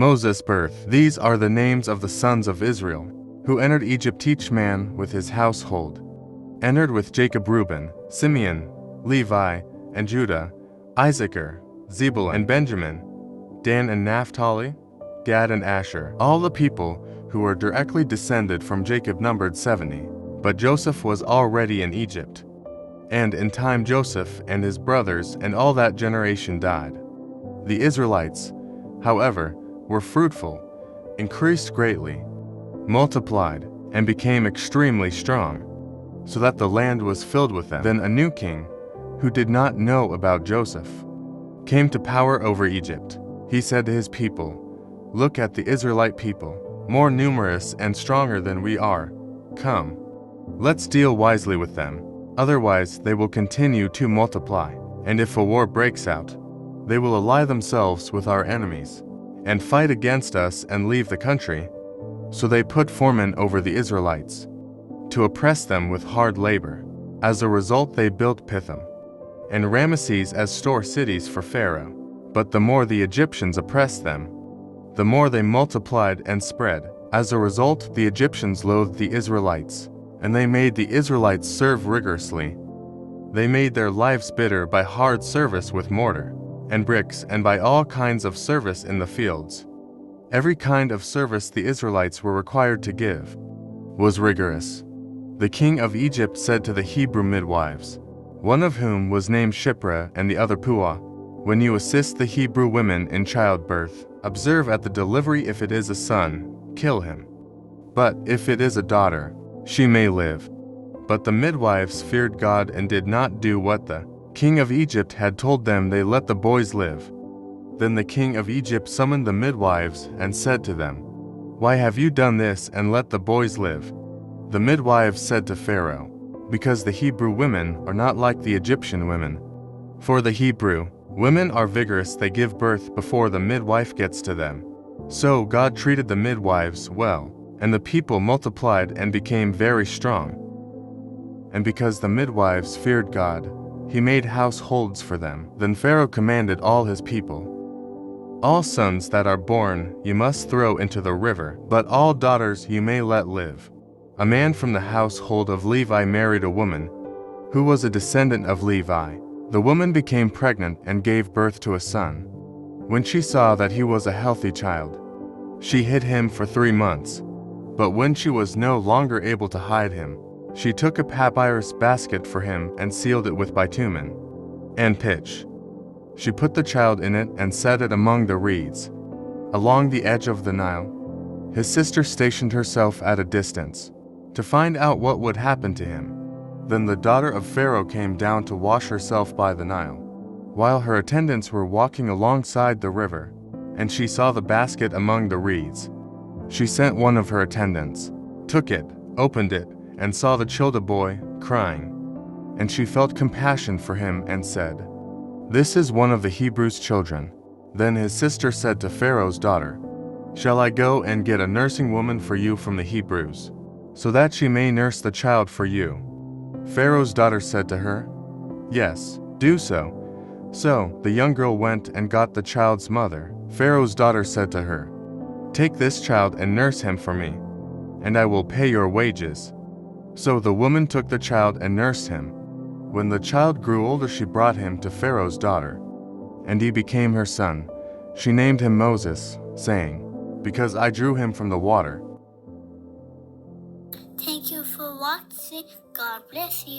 Moses' birth. These are the names of the sons of Israel, who entered Egypt, each man with his household. Entered with Jacob Reuben, Simeon, Levi, and Judah, Issachar, Zebulun and Benjamin, Dan and Naphtali, Gad and Asher. All the people who were directly descended from Jacob numbered 70. But Joseph was already in Egypt. And in time Joseph and his brothers and all that generation died. The Israelites, however, were fruitful, increased greatly, multiplied, and became extremely strong, so that the land was filled with them. Then a new king, who did not know about Joseph, came to power over Egypt. He said to his people, "Look at the Israelite people, more numerous and stronger than we are. Come, let's deal wisely with them, otherwise they will continue to multiply. And if a war breaks out, they will ally themselves with our enemies, and fight against us and leave the country." So they put foremen over the Israelites, to oppress them with hard labor. As a result they built Pithom and Ramesses as store cities for Pharaoh. But the more the Egyptians oppressed them, the more they multiplied and spread. As a result, the Egyptians loathed the Israelites, and they made the Israelites serve rigorously. They made their lives bitter by hard service with mortar and bricks and by all kinds of service in the fields. Every kind of service the Israelites were required to give was rigorous. The king of Egypt said to the Hebrew midwives, one of whom was named Shiphrah and the other Puah, "When you assist the Hebrew women in childbirth, observe at the delivery if it is a son, kill him. But if it is a daughter, she may live." But the midwives feared God and did not do what the king of Egypt had told them. They let the boys live. Then the king of Egypt summoned the midwives and said to them, "Why have you done this and let the boys live?" The midwives said to Pharaoh, "Because the Hebrew women are not like the Egyptian women. For the Hebrew women are vigorous, they give birth before the midwife gets to them." So God treated the midwives well, and the people multiplied and became very strong. And because the midwives feared God, he made households for them. Then Pharaoh commanded all his people, "All sons that are born you must throw into the river, but all daughters you may let live." A man from the household of Levi married a woman who was a descendant of Levi. The woman became pregnant and gave birth to a son. When she saw that he was a healthy child, she hid him for 3 months. But when she was no longer able to hide him, she took a papyrus basket for him and sealed it with bitumen and pitch. She put the child in it and set it among the reeds, along the edge of the Nile. His sister stationed herself at a distance, to find out what would happen to him. Then the daughter of Pharaoh came down to wash herself by the Nile, while her attendants were walking alongside the river, and she saw the basket among the reeds. She sent one of her attendants, took it, opened it, and saw the child boy crying. And she felt compassion for him and said, "This is one of the Hebrews' children." Then his sister said to Pharaoh's daughter, "Shall I go and get a nursing woman for you from the Hebrews, so that she may nurse the child for you?" Pharaoh's daughter said to her, "Yes, do so." So the young girl went and got the child's mother. Pharaoh's daughter said to her, "Take this child and nurse him for me, and I will pay your wages." So the woman took the child and nursed him. When the child grew older, she brought him to Pharaoh's daughter, and he became her son. She named him Moses, saying, "Because I drew him from the water." Thank you for watching. God bless you.